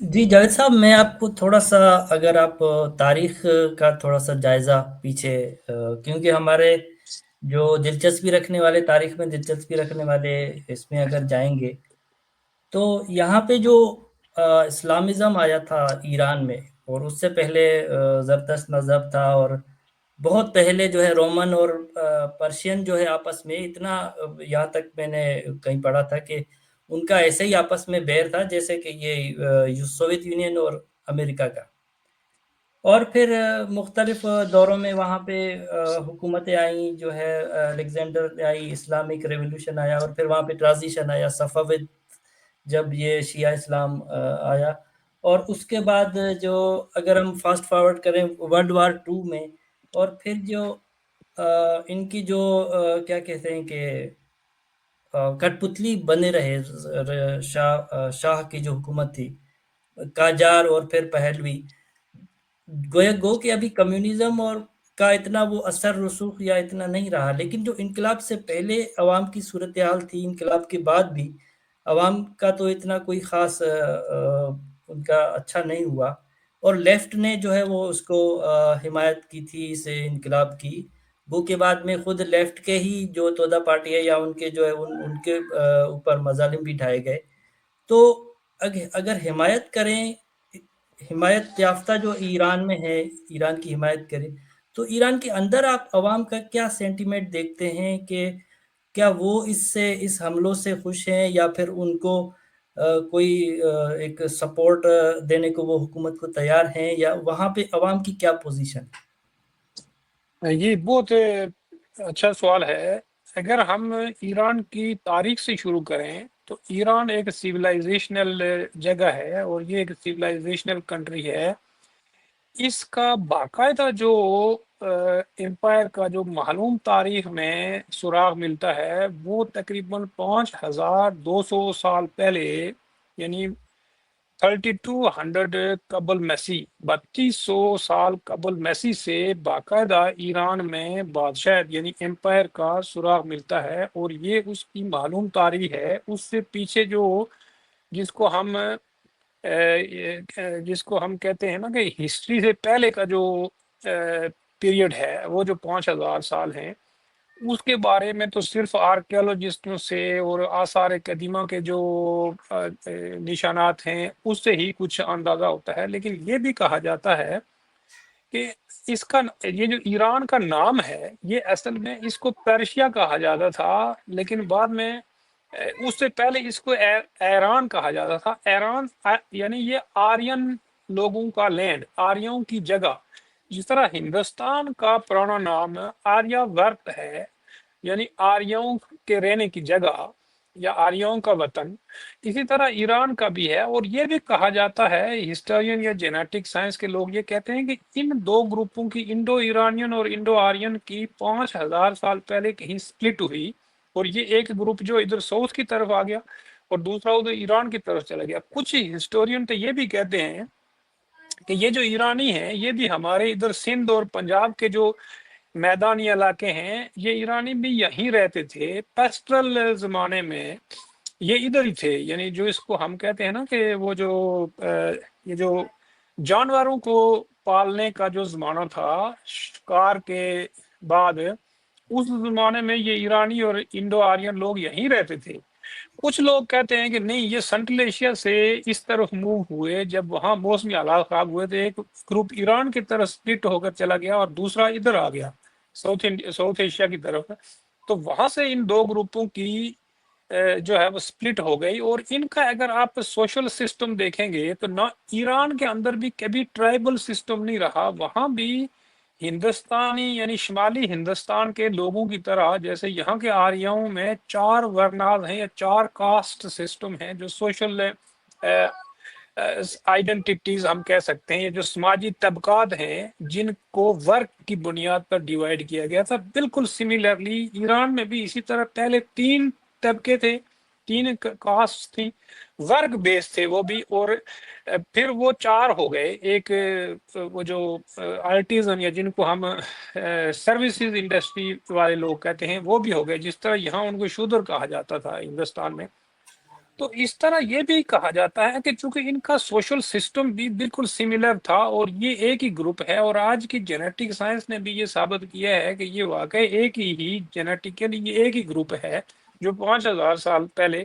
جی جاوید صاحب، میں آپ کو تھوڑا سا، اگر آپ تاریخ کا تھوڑا سا جائزہ پیچھے، کیونکہ ہمارے جو دلچسپی رکھنے والے، تاریخ میں دلچسپی رکھنے والے اس میں اگر جائیں گے تو یہاں پہ جو اسلامزم آیا تھا ایران میں، اور اس سے پہلے زرتشت مذہب تھا، اور بہت پہلے جو ہے رومن اور پرشین جو ہے آپس میں اتنا، یہاں تک میں نے کہیں پڑھا تھا کہ ان کا ایسے ہی آپس میں بیر تھا جیسے کہ یہ سوویت یونین اور امریکہ کا۔ اور پھر مختلف دوروں میں وہاں پہ حکومتیں آئیں، جو ہے الیگزینڈر آئی، اسلامک ریولوشن آیا، اور پھر وہاں پہ ٹرانزیشن آیا صفوید، جب یہ شیعہ اسلام آیا۔ اور اس کے بعد جو، اگر ہم فاسٹ فارورڈ کریں ورلڈ وار 2 میں، اور پھر جو ان کی جو کیا کہتے ہیں کہ کٹ پتلی بنے رہے شاہ کی جو حکومت تھی، قاجار اور پھر پہلوی، گویا گو کہ ابھی کمیونزم اور کا اتنا وہ اثر رسوخ یا اتنا نہیں رہا، لیکن جو انقلاب سے پہلے عوام کی صورتحال تھی، انقلاب کے بعد بھی عوام کا تو اتنا کوئی خاص ان کا اچھا نہیں ہوا۔ اور لیفٹ نے جو ہے وہ اس کو حمایت کی تھی اس انقلاب کی، وہ کے بعد میں خود لیفٹ کے ہی جو تودا پارٹی ہے، یا ان کے جو ہے ان کے اوپر مظالم بھی ڈھائے گئے۔ تو اگر حمایت کریں، حمایت یافتہ جو ایران میں ہے، ایران کی حمایت کریں، تو ایران کے اندر آپ عوام کا کیا سینٹیمنٹ دیکھتے ہیں کہ کیا وہ اس حملوں سے خوش ہیں، یا پھر ان کو کوئی ایک سپورٹ دینے کو وہ حکومت کو تیار ہیں، یا وہاں پہ عوام کی کیا پوزیشن؟ یہ بہت اچھا سوال ہے۔ اگر ہم ایران کی تاریخ سے شروع کریں تو ایران ایک سیولائزیشنل جگہ ہے، اور یہ ایک سیولائزیشنل کنٹری ہے۔ اس کا باقاعدہ جو امپائر کا جو معلوم تاریخ میں سراغ ملتا ہے وہ تقریباً 5200 سال پہلے، یعنی 3200 قبل مسیح، 3200 سال قبل مسیح سے باقاعدہ ایران میں بادشاہ یعنی امپائر کا سراغ ملتا ہے، اور یہ اس کی معلوم تاریخ ہے۔ اس سے پیچھے جو جس کو ہم کہتے ہیں نا کہ ہسٹری سے پہلے کا جو پیریڈ ہے، وہ جو 5000 سال ہیں، اس کے بارے میں تو صرف آرکیالوجسٹوں سے اور آثار قدیمہ کے جو نشانات ہیں اس سے ہی کچھ اندازہ ہوتا ہے۔ لیکن یہ بھی کہا جاتا ہے کہ اس کا یہ جو ایران کا نام ہے، یہ اصل میں اس کو پیرشیا کہا جاتا تھا، لیکن بعد میں اس سے پہلے اس کو ایران کہا جاتا تھا۔ ایران یعنی یہ آرین لوگوں کا لینڈ، آریوں کی جگہ۔ جس طرح ہندوستان کا پرانا نام آریہ ورت ہے، یعنی آریوں کے رہنے کی جگہ یا آریوں کا وطن، اسی طرح ایران کا بھی ہے۔ اور یہ بھی کہا جاتا ہے، ہسٹورین یا جینیٹک سائنس کے لوگ یہ کہتے ہیں کہ ان دو گروپوں کی، انڈو ایرانین اور انڈو آرین کی 5000 سال پہلے کہیں سپلٹ ہوئی، اور یہ ایک گروپ جو ادھر ساؤتھ کی طرف آ گیا اور دوسرا ادھر ایران کی طرف چلا گیا۔ کچھ ہسٹورین تو یہ بھی کہتے ہیں کہ یہ جو ایرانی ہیں یہ بھی ہمارے ادھر سندھ اور پنجاب کے جو میدانی علاقے ہیں، یہ ایرانی بھی یہیں رہتے تھے پیسٹرل زمانے میں، یہ ادھر ہی تھے۔ یعنی جو اس کو ہم کہتے ہیں نا کہ وہ جو یہ جو جانوروں کو پالنے کا جو زمانہ تھا شکار کے بعد، اس زمانے میں یہ ایرانی اور انڈو آرین لوگ یہیں رہتے تھے۔ کچھ لوگ کہتے ہیں کہ نہیں، یہ سنٹرل ایشیا سے اس طرف موو ہوئے، جب وہاں موسمی حالات خراب ہوئے تو ایک گروپ ایران کی طرف سپلٹ ہو کر چلا گیا اور دوسرا ادھر آ گیا ساؤتھ ایشیا کی طرف۔ تو وہاں سے ان دو گروپوں کی جو ہے وہ سپلٹ ہو گئی۔ اور ان کا اگر آپ سوشل سسٹم دیکھیں گے تو نہ ایران کے اندر بھی کبھی ٹرائبل سسٹم نہیں رہا، وہاں بھی ہندوستانی یعنی شمالی ہندوستان کے لوگوں کی طرح جیسے یہاں کے آریاؤں میں 4 ورناز ہیں یا 4 کاسٹ سسٹم ہیں، جو سوشل آئیڈینٹیٹیز ہم کہہ سکتے ہیں، یہ جو سماجی طبقات ہیں جن کو ورک کی بنیاد پر ڈیوائیڈ کیا گیا تھا۔ بالکل سملرلی ایران میں بھی اسی طرح پہلے 3 طبقے تھے، 3 کاسٹ تھیں، ورک بیس تھے وہ بھی، اور پھر وہ 4 ہو گئے۔ ایک وہ جو آرٹیزن یا جن کو ہم سروسز انڈسٹری والے لوگ کہتے ہیں وہ بھی ہو گئے، جس طرح یہاں ان کو شودر کہا جاتا تھا ہندوستان میں۔ تو اس طرح یہ بھی کہا جاتا ہے کہ چونکہ ان کا سوشل سسٹم بھی بالکل سملر تھا اور یہ ایک ہی گروپ ہے، اور آج کی جینیٹک سائنس نے بھی یہ ثابت کیا ہے کہ یہ واقعی ایک ہی جینیٹیکلی یہ ایک ہی گروپ ہے جو 5000 سال پہلے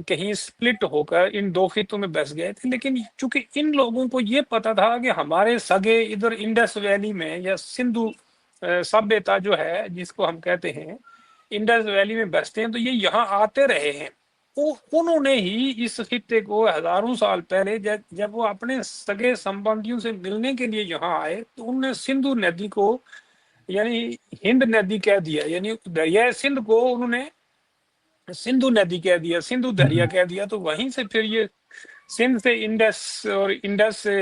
کہیں سپلٹ ہو کر ان دو خطوں میں بس گئے تھے۔ لیکن چونکہ ان لوگوں کو یہ پتا تھا کہ ہمارے سگے ادھر انڈس ویلی میں یا سندھو سبھیتا جو ہے جس کو ہم کہتے ہیں انڈس ویلی میں بستے ہیں، تو یہ یہاں آتے رہے ہیں۔ انہوں نے ہی اس خطے کو ہزاروں سال پہلے جب وہ اپنے سگے سمبندھیوں سے ملنے کے لیے یہاں آئے تو انہوں نے سندھو ندی کو یعنی ہند ندی کہہ دیا، یعنی دریائے سندھ کو انہوں نے سندھو ندی کہہ دیا، سندھو دریا کہہ دیا۔ تو وہیں سے پھر یہ سندھ سے انڈس اور انڈس سے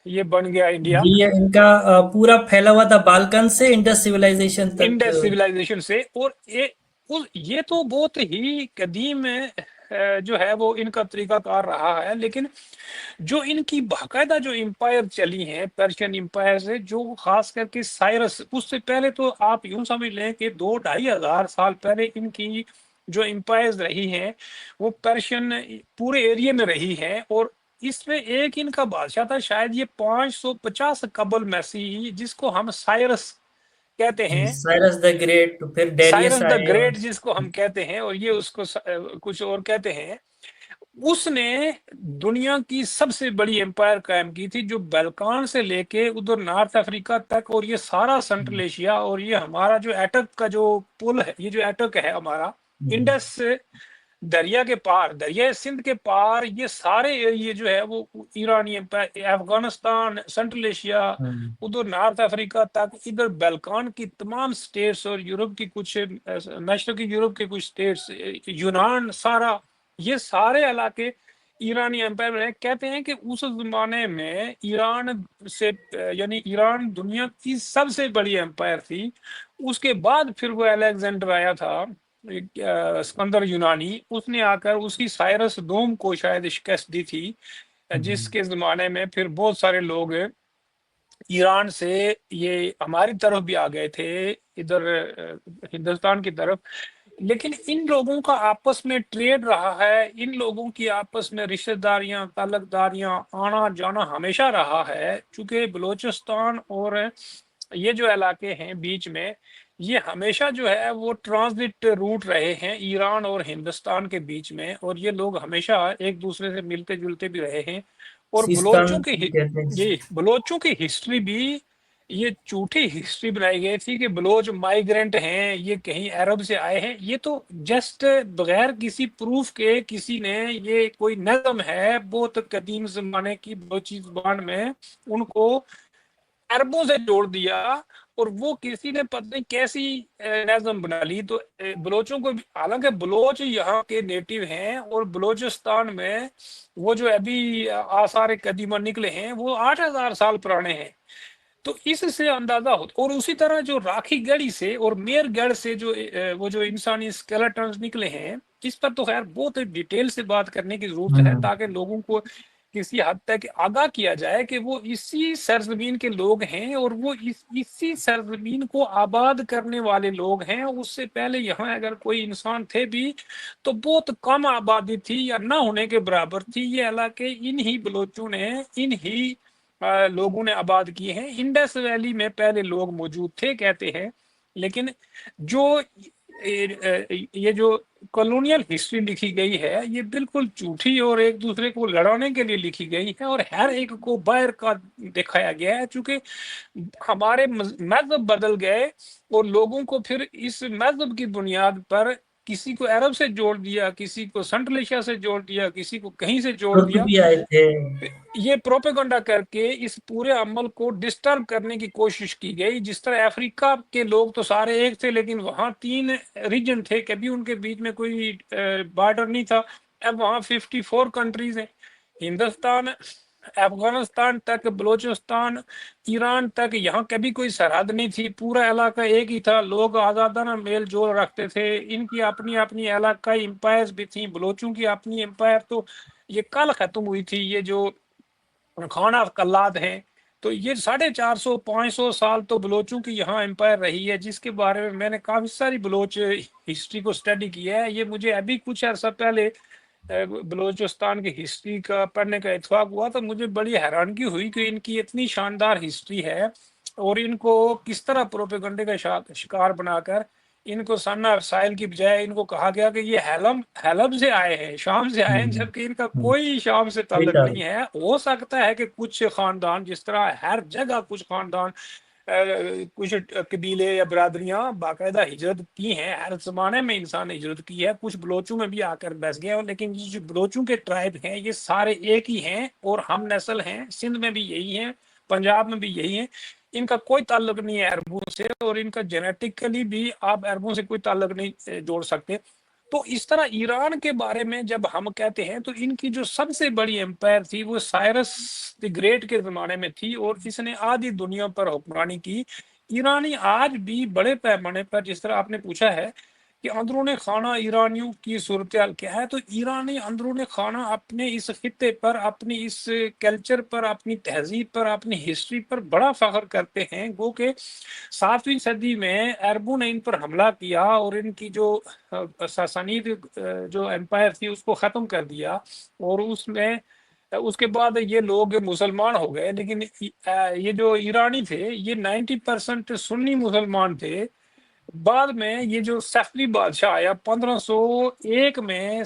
یہ بن گیا انڈیا، جی یہ ان کا پورا پھیلا ہوا تھا بالکن سے انڈس سویلائزیشن تک۔ انڈس سویلائزیشن سے۔ اور یہ تو بہت ہی قدیم جو ہے وہ ان کا طریقہ کار رہا ہے، لیکن جو ان کی باقاعدہ جو امپائر چلی ہیں پرشین امپائر سے، جو خاص کر کے سائرس، اس سے پہلے تو آپ یوں سمجھ لیں کہ 2-2.5 ہزار سال پہلے ان کی جو امپائرز رہی ہیں وہ پرشین پورے ایریے میں رہی ہیں، اور اس میں ایک ان کا بادشاہ تھا شاید یہ 550 قبل مسیحی، جس کو ہم سائرس کہتے ہیں، سائرس دا گریٹ، پھر ڈیریس سائرس دا آئے اور گریٹ جس کو ہم کہتے ہیں، اور یہ اس کو کچھ اور کہتے ہیں۔ اس نے دنیا کی سب سے بڑی امپائر قائم کی تھی، جو بلکان سے لے کے ادھر نارتھ افریقہ تک، اور یہ سارا سنٹرل ایشیا، اور یہ ہمارا جو ایٹک کا جو پل ہے، یہ جو ایٹک ہے ہمارا انڈس دریا کے پار، دریائے سندھ کے پار، یہ سارے ایریے جو ہے وہ ایرانی امپائر، افغانستان، سنٹرل ایشیا، ادھر نارتھ افریقہ تک، ادھر بیلکان کی تمام سٹیٹس، اور یورپ کی کچھ مشرقی یورپ کے کچھ سٹیٹس، یونان سارا، یہ سارے علاقے ایرانی امپائر میں کہتے ہیں کہ اس زمانے میں ایران سے یعنی ایران دنیا کی سب سے بڑی امپائر تھی۔ اس کے بعد پھر وہ الیگزینڈر آیا تھا، اسکندر یونانی، اس نے آ کر اس کی سائرس دوم کو شاید شکست دی تھی، جس کے زمانے میں پھر بہت سارے لوگ ایران سے یہ ہماری طرف بھی آ گئے تھے، ادھر ہندوستان کی طرف۔ لیکن ان لوگوں کا آپس میں ٹریڈ رہا ہے، ان لوگوں کی آپس میں رشتہ داریاں، تعلق داریاں، آنا جانا ہمیشہ رہا ہے، چونکہ بلوچستان اور یہ جو علاقے ہیں بیچ میں، یہ ہمیشہ جو ہے وہ ٹرانزٹ روٹ رہے ہیں ایران اور ہندوستان کے بیچ میں، اور یہ لوگ ہمیشہ ایک دوسرے سے ملتے جلتے بھی رہے ہیں۔ اور سیستان کہتے ہیں۔ بلوچوں کی ہسٹری بھی یہ جھوٹی ہسٹری بنائی گئی تھی کہ بلوچ مائیگرنٹ ہیں، یہ کہیں عرب سے آئے ہیں، یہ تو جسٹ بغیر کسی پروف کے کسی نے یہ کوئی نظم ہے بہت قدیم زمانے کی بلوچی زبان میں، ان کو عربوں سے جوڑ دیا، اور وہ کسی نے پتہ نہیں کیسی نظم بنا لی۔ تو بلوچوں کو حالانکہ بلوچ یہاں کے نیٹو ہیں، اور بلوچستان میں وہ جو ابھی آثار قدیمہ نکلے ہیں وہ 8000 سال پرانے ہیں۔ تو اس سے اندازہ ہوتا، اور اسی طرح جو راکھی گڑھی سے اور میر گڑھ سے جو وہ جو انسانی اسکیلٹنز نکلے ہیں، اس پر تو خیر بہت ڈیٹیل سے بات کرنے کی ضرورت ہے، تاکہ لوگوں کو کسی حد تک آگاہ کیا جائے کہ وہ اسی سرزمین کے لوگ ہیں، اور وہ اسی سرزمین کو آباد کرنے والے لوگ ہیں۔ اس سے پہلے یہاں اگر کوئی انسان تھے بھی تو بہت کم آبادی تھی یا نہ ہونے کے برابر تھی۔ یہ علاقے انہی بلوچوں نے، انہی لوگوں نے آباد کیے ہیں۔ انڈس ویلی میں پہلے لوگ موجود تھے کہتے ہیں، لیکن جو یہ جو کالونیل ہسٹری لکھی گئی ہے یہ بالکل جھوٹی اور ایک دوسرے کو لڑانے کے لیے لکھی گئی ہے، اور ہر ایک کو باہر کا دکھایا گیا ہے، چونکہ ہمارے مذہب بدل گئے، اور لوگوں کو پھر اس مذہب کی بنیاد پر کسی کو عرب سے جوڑ دیا، کسی کو سنٹرل ایشیا سے جوڑ دیا، کسی کو کہیں سے جوڑ دیا، بھی آئے تھے۔ یہ پروپیگنڈا کر کے اس پورے عمل کو ڈسٹرب کرنے کی کوشش کی گئی۔ جس طرح افریقہ کے لوگ تو سارے ایک تھے، لیکن وہاں 3 ریجن تھے، کبھی ان کے بیچ میں کوئی بارڈر نہیں تھا۔ اب وہاں 54 کنٹریز ہیں، ہندوستان، افغانستان تک، بلوچستان، ایران تک، یہاں کبھی کوئی سرحد نہیں تھی، پورا علاقہ ایک ہی تھا، لوگ آزادانہ میل جول رکھتے تھے، ان کی اپنی اپنی علاقائی امپائرز بھی تھیں، بلوچوں کی اپنی امپائر تو یہ کل ختم ہوئی تھی، یہ جو خانہ قلات ہیں۔ تو یہ 450-500 سال تو بلوچوں کی یہاں امپائر رہی ہے، جس کے بارے میں نے کافی ساری بلوچ ہسٹری کو سٹڈی کیا ہے۔ یہ مجھے ابھی کچھ عرصہ پہلے بلوچستان کی ہسٹری کا پڑھنے کا اتفاق ہوا تو مجھے بڑی حیرانگی ہوئی کہ ان کی اتنی شاندار ہسٹری ہے، اور ان کو کس طرح پروپیگنڈے کا شکار بنا کر ان کو سنا رسائل کی بجائے ان کو کہا گیا کہ یہ حلب سے آئے ہیں، شام سے آئے ہیں، ہوں، جبکہ ان کا ہوں، کوئی شام سے صحیح تعلق کہا۔ نہیں ہے۔ ہو سکتا ہے کہ کچھ خاندان، جس طرح ہر جگہ کچھ خاندان کچھ قبیلے یا برادریاں باقاعدہ ہجرت کی ہیں، ہر زمانے میں انسان نے ہجرت کی ہے، کچھ بلوچوں میں بھی آ کر بس گئے، لیکن یہ جو بلوچوں کے ٹرائب ہیں یہ سارے ایک ہی ہیں اور ہم نسل ہیں، سندھ میں بھی یہی ہیں، پنجاب میں بھی یہی ہیں، ان کا کوئی تعلق نہیں ہے عربوں سے، اور ان کا جینیٹکلی بھی آپ عربوں سے کوئی تعلق نہیں جوڑ سکتے۔ تو اس طرح ایران کے بارے میں جب ہم کہتے ہیں تو ان کی جو سب سے بڑی امپائر تھی وہ سائرس دی گریٹ کے زمانے میں تھی، اور اس نے آدھی دنیا پر حکمرانی کی۔ ایرانی آج بھی بڑے پیمانے پر، جس طرح آپ نے پوچھا ہے کہ اندرون خانہ ایرانیوں کی صورتحال کیا ہے، تو ایرانی اندرون خانہ اپنے اس خطے پر، اپنی اس کلچر پر، اپنی تہذیب پر، اپنی ہسٹری پر بڑا فخر کرتے ہیں۔ گو کہ 7ویں صدی میں عربوں نے ان پر حملہ کیا اور ان کی جو ساسانید جو امپائر تھی اس کو ختم کر دیا، اور اس میں اس کے بعد یہ لوگ مسلمان ہو گئے، لیکن یہ جو ایرانی تھے یہ 90% سنی مسلمان تھے۔ بعد میں یہ جو سیفوی بادشاہ آیا 1501 میں،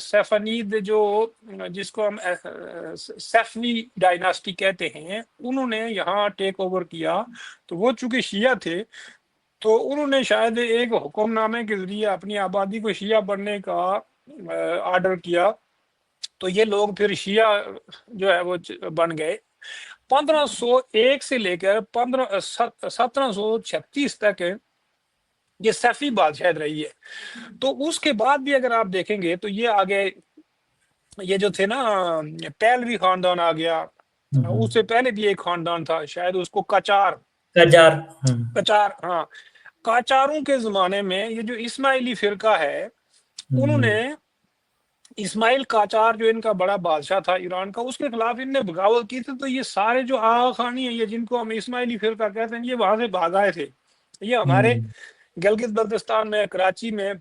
سیفنید جو جس کو ہم سیفوی ڈائناسٹی کہتے ہیں، انہوں نے یہاں ٹیک اوور کیا، تو وہ چونکہ شیعہ تھے تو انہوں نے شاید ایک حکم نامے کے ذریعے اپنی آبادی کو شیعہ بننے کا آرڈر کیا، تو یہ لوگ پھر شیعہ جو ہے وہ بن گئے۔ 1501 سے لے کر 1736 تک یہ سیفی بادشاہت رہی ہے۔ تو اس کے بعد بھی اگر آپ دیکھیں گے تو یہ آگے یہ جو تھے نا، پہلوی خاندان آ گیا، اس سے پہلے بھی ایک خاندان تھا شاید اس کو کچار، قجار۔ ہوں، کچار، ہاں، کاچاروں کے زمانے میں یہ جو اسماعیلی فرقہ ہے، انہوں ہوں، نے اسماعیل قاچار جو ان کا بڑا بادشاہ تھا ایران کا، اس کے خلاف ان نے بغاوت کی تھی، تو یہ سارے جو آغا خانی ہیں، یہ جن کو ہم اسماعیلی فرقہ کہتے ہیں، یہ وہاں سے بھاگ آئے تھے۔ یہ ہمارے ہوں، گلگت بلتستان میں، کراچی میں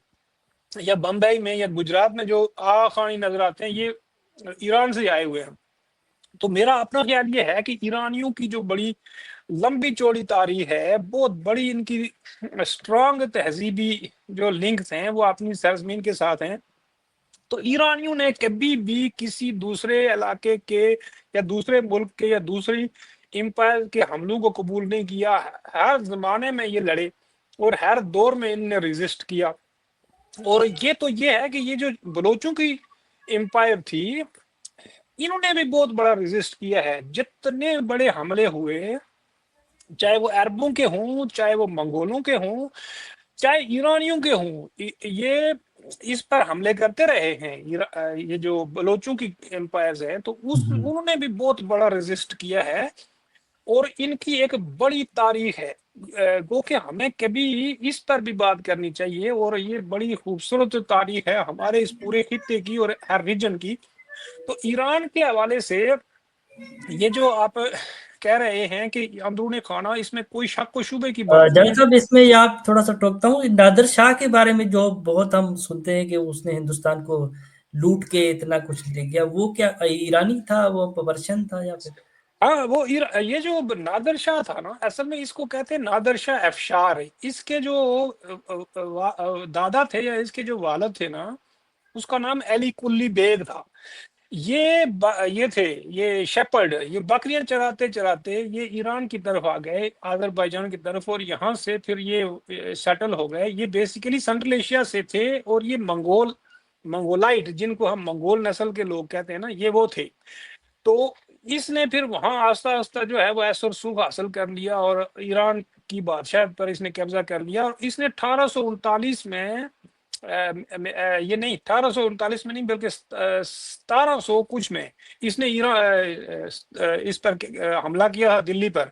یا بمبئی میں یا گجرات میں جو آغا خانی نظر آتے ہیں، یہ ایران سے آئے ہوئے ہیں۔ تو میرا اپنا خیال یہ ہے کہ ایرانیوں کی جو بڑی لمبی چوڑی تاریخ ہے، بہت بڑی ان کی اسٹرانگ تہذیبی جو لنکس ہیں وہ اپنی سرزمین کے ساتھ ہیں۔ تو ایرانیوں نے کبھی بھی کسی دوسرے علاقے کے یا دوسرے ملک کے یا دوسری امپائر کے حملوں کو قبول نہیں کیا، ہر زمانے میں یہ لڑے اور ہر دور میں ان نے ریزسٹ کیا۔ اور یہ تو یہ ہے کہ یہ جو بلوچوں کی امپائر تھی، انہوں نے بھی بہت بڑا ریزسٹ کیا ہے، جتنے بڑے حملے ہوئے، چاہے وہ عربوں کے ہوں، چاہے وہ منگولوں کے ہوں، چاہے ایرانیوں کے ہوں، یہ اس پر حملے کرتے رہے ہیں۔ یہ جو بلوچوں کی امپائرز ہیں تو ہوں۔ انہوں نے بھی بہت بڑا ریزسٹ کیا ہے، اور ان کی ایک بڑی تاریخ ہے۔ گو کہ ہمیں کبھی اس پر بھی بات کرنی چاہیے، اور یہ بڑی خوبصورت تاریخ ہے ہمارے اس پورے خطے کی اور ہر ریجن کی۔ تو ایران کے حوالے سے یہ جو آپ کہہ رہے ہیں کہ اندرون خانہ، اس میں کوئی شک و شبے کی بات نہیں جان ہے۔ صاحب، اس میں یہ آپ تھوڑا سا ٹوکتا ہوں، نادر شاہ کے بارے میں جو بہت ہم سنتے ہیں کہ اس نے ہندوستان کو لوٹ کے اتنا کچھ لے گیا، وہ کیا ایرانی تھا، وہ پرشین تھا یا پھر؟ ہاں، وہ یہ جو نادر شاہ تھا نا، اصل میں اس کو کہتے ہیں نادر شاہ افشار۔ اس کے جو دادا تھے یا اس کے جو والد تھے نا، اس کا نام علی کلی بیگ تھا۔ یہ تھے، یہ شیپرڈ، یہ بکریاں چراتے چراتے یہ ایران کی طرف آ گئے، آذربائیجان کی طرف، اور یہاں سے پھر یہ سیٹل ہو گئے۔ یہ بیسیکلی سنٹرل ایشیا سے تھے، اور یہ منگولائٹ، جن کو ہم منگول نسل کے لوگ کہتے ہیں نا، یہ وہ تھے۔ تو اس نے پھر وہاں آہستہ آہستہ جو ہے وہ ایسر سوخ حاصل کر لیا، اور ایران کی بادشاہت پر اس نے قبضہ کر لیا، اور اس نے 1839 میں یہ نہیں، 1839 میں نہیں بلکہ 1700 کچھ میں اس نے اس پر حملہ کیا دلی پر،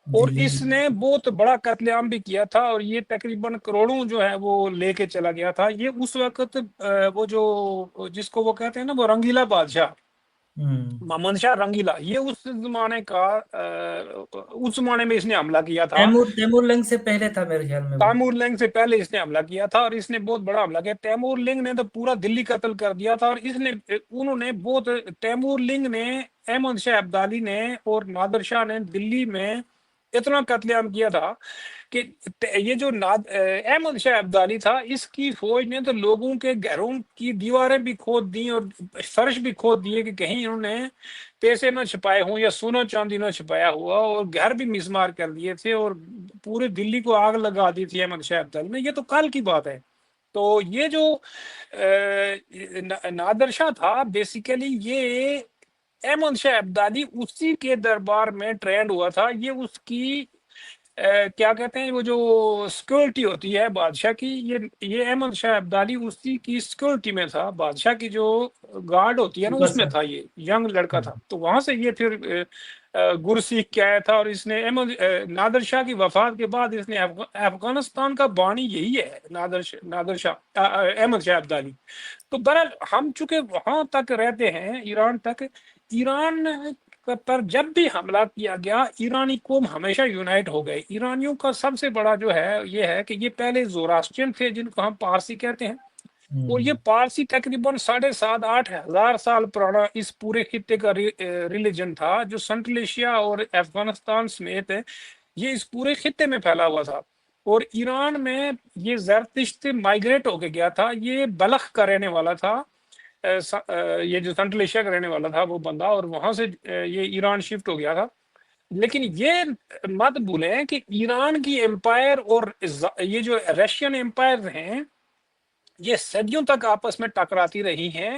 اور دلی اس میں؟ نے بہت بڑا قتل عام بھی کیا تھا، اور یہ تقریباً کروڑوں جو ہے وہ لے کے چلا گیا تھا۔ یہ اس وقت وہ جو جس کو وہ کہتے ہیں نا وہ رنگیلا بادشاہ، محمد شاہ رنگیلا، یہ اس زمانے کا اس زمانے میں اس نے حملہ کیا تھا، تیمور لنگ سے پہلے تھا میرے خیال میں وہ. تیمور لنگ سے پہلے اس نے حملہ کیا تھا، اور اس نے بہت بڑا حملہ کیا. تیمور لنگ نے تو پورا دلی قتل کر دیا تھا، اور انہوں نے بہت، تیمور لنگ نے، احمد شاہ ابدالی نے اور نادر شاہ نے دلی میں اتنا قتل عام کیا تھا کہ یہ جو احمد شاہ ابدالی تھا، اس کی فوج نے تو لوگوں کے گھروں کی دیواریں بھی کھود دی اور فرش بھی کھود دیے کہ کہیں انہوں نے پیسے نہ چھپائے ہوں یا سونا چاندی نہ چھپایا ہوا، اور گھر بھی مسمار کر دیے تھے، اور پورے دلی کو آگ لگا دی تھی احمد شاہ ابدالی نے. یہ تو کل کی بات ہے. تو یہ جو نادر شاہ تھا، بیسیکلی یہ احمد شاہ ابدالی اسی کے دربار میں ٹرینڈ ہوا تھا. یہ اس کی کیا کہتے ہیں، وہ جو سیکورٹی ہوتی ہے بادشاہ کی، یہ احمد شاہ ابدالی اسی کی سیکورٹی میں تھا. بادشاہ کی جو گارڈ ہوتی ہے نا، اس میں تھا. یہ ینگ لڑکا تھا، تو وہاں سے یہ پھر گر سیکھ کے آیا تھا. اور اس نے نادر شاہ کی وفات کے بعد اس نے افغانستان کا بانی یہی ہے، نادر شاہ احمد شاہ ابدالی. تو بہرحال ہم چونکہ وہاں تک رہتے ہیں، ایران تک، ایران پر جب بھی حملہ کیا گیا، ایرانی قوم ہمیشہ یونائٹ ہو گئے. ایرانیوں کا سب سے بڑا جو ہے یہ ہے کہ یہ پہلے زوراسٹرین تھے، جن کو ہم پارسی کہتے ہیں، اور یہ پارسی تقریباً 7,500-8,000 سال پرانا اس پورے خطے کا ریلیجن تھا، جو سنٹرل ایشیا اور افغانستان سمیت یہ اس پورے خطے میں پھیلا ہوا تھا. اور ایران میں یہ زرتشت مائگریٹ ہو کے گیا تھا. یہ بلخ کا رہنے والا تھا، یہ جو سنٹرل ایشیا کا رہنے والا تھا وہ بندہ، اور وہاں سے یہ ایران شفٹ ہو گیا تھا. لیکن یہ مت بھولیں کہ ایران کی امپائر اور یہ جو رشین امپائر ہیں، یہ صدیوں تک آپس میں ٹکراتی رہی ہیں.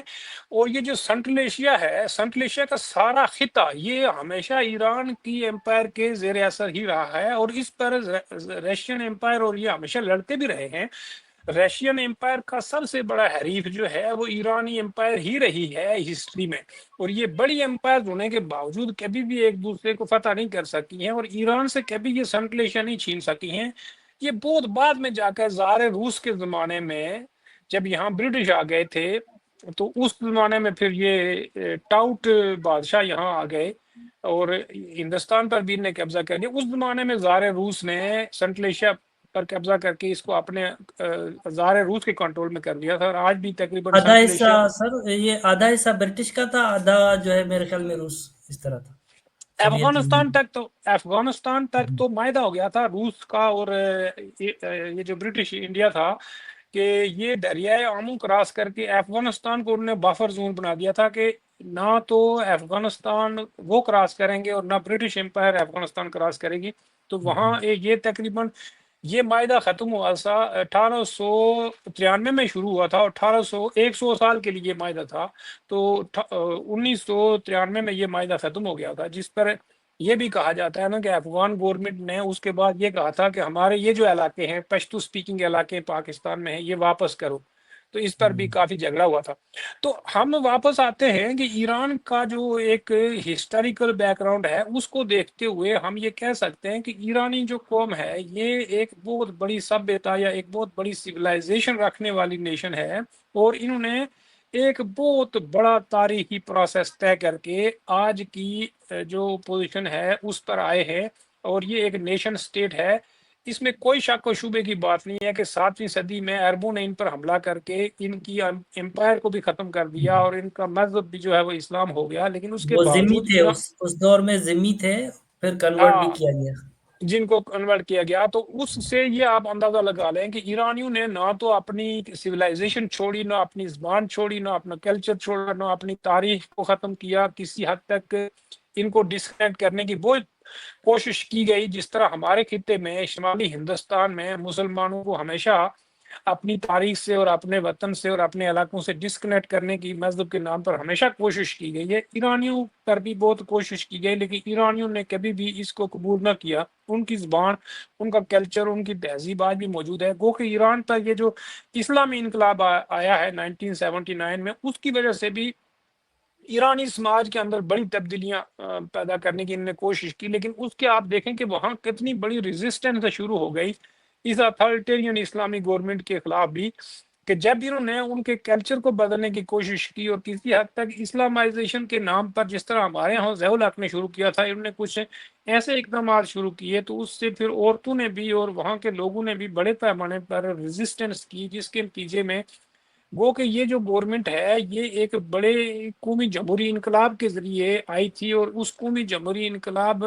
اور یہ جو سنٹرل ایشیا ہے، سنٹرل ایشیا کا سارا خطہ یہ ہمیشہ ایران کی امپائر کے زیر اثر ہی رہا ہے، اور اس پر رشین امپائر اور یہ ہمیشہ لڑتے بھی رہے ہیں. رشین امپائر کا سب سے بڑا حریف جو ہے وہ ایرانی امپائر ہی رہی ہے ہسٹری میں. اور یہ بڑی امپائر ہونے کے باوجود کبھی بھی ایک دوسرے کو فتح نہیں کر سکی ہیں، اور ایران سے کبھی یہ سنٹرل ایشیا نہیں چھین سکی ہیں. یہ بہت بعد میں جا کر زار روس کے زمانے میں جب یہاں برٹش آ گئے تھے، تو اس زمانے میں پھر یہ ٹاؤٹ بادشاہ یہاں آ گئے اور ہندوستان پر بھی نے قبضہ کر لیا. اس زمانے میں زار روس نے سنٹرل ایشیا پر قبضہ کر کے اس کو اپنے زار روس کے کنٹرول میں کر لیا تھا. اور آج بھی تقریباً آدھا سنٹرل حصہ ایشیا، سر، یہ آدھا حصہ برٹش کا تھا، آدھا جو ہے میرے خیال میں روس اس طرح تھا. سوویت افغانستان تک تو معاہدہ ہو گیا تھا روس کا اور یہ جو برٹش انڈیا تھا، کہ یہ دریائے آمو کراس کر کے افغانستان کو انہوں نے بفر زون بنا دیا تھا کہ نہ تو افغانستان وہ کراس کریں گے اور نہ برٹش امپائر افغانستان کراس کرے گی. تو وہاں یہ تقریباً یہ معاہدہ ختم ہوا تھا 1893 میں شروع ہوا تھا، اور 100 سال کے لیے یہ معاہدہ تھا. تو 1993 میں یہ معاہدہ ختم ہو گیا تھا، جس پر یہ بھی کہا جاتا ہے نا کہ افغان گورنمنٹ نے اس کے بعد یہ کہا تھا کہ ہمارے یہ جو علاقے ہیں، پشتو سپیکنگ علاقے پاکستان میں ہیں، یہ واپس کرو. تو اس پر بھی کافی جھگڑا ہوا تھا. تو ہم واپس آتے ہیں کہ ایران کا جو ایک ہسٹوریکل بیک گراؤنڈ ہے، اس کو دیکھتے ہوئے ہم یہ کہہ سکتے ہیں کہ ایرانی جو قوم ہے یہ ایک بہت بڑی سبھیتا یا ایک بہت بڑی سویلائزیشن رکھنے والی نیشن ہے. اور انہوں نے ایک بہت بڑا تاریخی پروسیس طے کر کے آج کی جو پوزیشن ہے اس پر آئے ہیں، اور یہ ایک نیشن سٹیٹ ہے. اس میں کوئی شک و شبے کی بات نہیں ہے کہ 7ویں صدی میں عربوں نے ان پر حملہ کر کے ان کی امپائر کو بھی ختم کر دیا، اور ان کا مذہب بھی جو ہے وہ اسلام ہو گیا. لیکن اس کے وہ ذمی باوجود تھے، اس دور میں ذمی تھے، پھر کنورٹ بھی کیا گیا. جن کو کنورٹ کیا گیا. تو اس سے یہ آپ اندازہ لگا لیں کہ ایرانیوں نے نہ تو اپنی سویلائزیشن چھوڑی، نہ اپنی زبان چھوڑی، نہ اپنا کلچر چھوڑا، نہ اپنی تاریخ کو ختم کیا. کسی حد تک ان کو ڈسکنیکٹ کرنے کی بہت کوشش کی گئی، جس طرح ہمارے خطے میں شمالی ہندوستان میں مسلمانوں کو ہمیشہ اپنی تاریخ سے اور اپنے وطن سے اور اپنے علاقوں سے ڈسکنیکٹ کرنے کی مذہب کے نام پر ہمیشہ کوشش کی گئی ہے. ایرانیوں پر بھی بہت کوشش کی گئی، لیکن ایرانیوں نے کبھی بھی اس کو قبول نہ کیا. ان کی زبان، ان کا کلچر، ان کی تہذیب آج بھی موجود ہے. گو کہ ایران پر یہ جو اسلامی انقلاب آیا ہے 1979 میں، اس کی وجہ سے بھی ایرانی سماج کے اندر بڑی تبدیلیاں پیدا کرنے کی انہوں نے کوشش کی. لیکن اس کے آپ دیکھیں کہ وہاں کتنی بڑی ریزسٹنس شروع ہو گئی اس اتھارٹیرین اسلامی گورنمنٹ کے خلاف بھی. کہ جب انہوں نے ان کے کلچر کو بدلنے کی کوشش کی اور کسی حد تک اسلامائزیشن کے نام پر، جس طرح ہمارے یہاں ضیاء الحق نے شروع کیا تھا، انہوں نے کچھ ایسے اقدامات شروع کیے تو اس سے پھر عورتوں نے بھی اور وہاں کے لوگوں نے بھی بڑے پیمانے پر ریزسٹنس کی، جس کے نتیجے میں گو کہ یہ جو گورنمنٹ ہے یہ ایک بڑے قومی جمہوری انقلاب کے ذریعے آئی تھی، اور اس قومی جمہوری انقلاب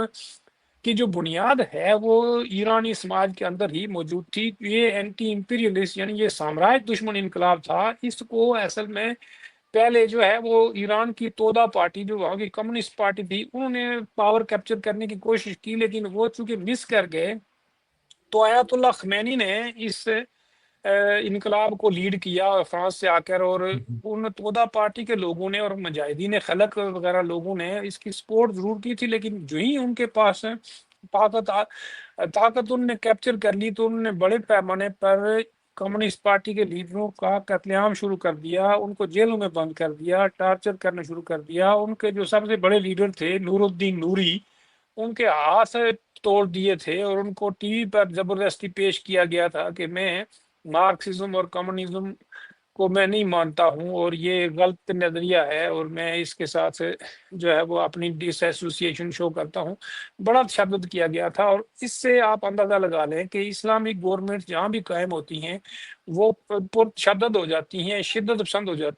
کی جو بنیاد ہے وہ ایرانی سماج کے اندر ہی موجود تھی۔ یہ اینٹی امپیریلسٹ یعنی یہ سامراج دشمن انقلاب تھا۔ اس کو اصل میں پہلے جو ہے وہ ایران کی تودا پارٹی جو وہاں کی کمیونسٹ پارٹی تھی، انہوں نے پاور کیپچر کرنے کی کوشش کی، لیکن وہ چونکہ مس کر گئے تو آیت اللہ خمینی نے اس انقلاب کو لیڈ کیا فرانس سے آ کر، اور ان تودا پارٹی کے لوگوں نے اور مجاہدین خلق وغیرہ لوگوں نے اس کی سپورٹ ضرور کی تھی، لیکن جو ہی ان کے پاس طاقت ان نے کیپچر کر لی تو انہوں نے بڑے پیمانے پر کمیونسٹ پارٹی کے لیڈروں کا قتل عام شروع کر دیا، ان کو جیلوں میں بند کر دیا، ٹارچر کرنا شروع کر دیا۔ ان کے جو سب سے بڑے لیڈر تھے نور الدین نوری، ان کے ہاتھ توڑ دیے تھے، اور ان کو ٹی وی پر زبردستی پیش کیا گیا تھا کہ میں مارکسزم اور کمیونزم کو میں نہیں مانتا ہوں اور یہ غلط نظریہ ہے، اور میں اس کے ساتھ جو ہے وہ اپنی ڈس ایسوسیشن شو کرتا ہوں۔ بڑا تشدد کیا گیا تھا، اور اس سے آپ اندازہ لگا لیں کہ اسلامک گورنمنٹ جہاں بھی قائم ہوتی ہیں وہ پر تشدد ہو جاتی ہیں، شدت پسند ہو جاتی ہیں۔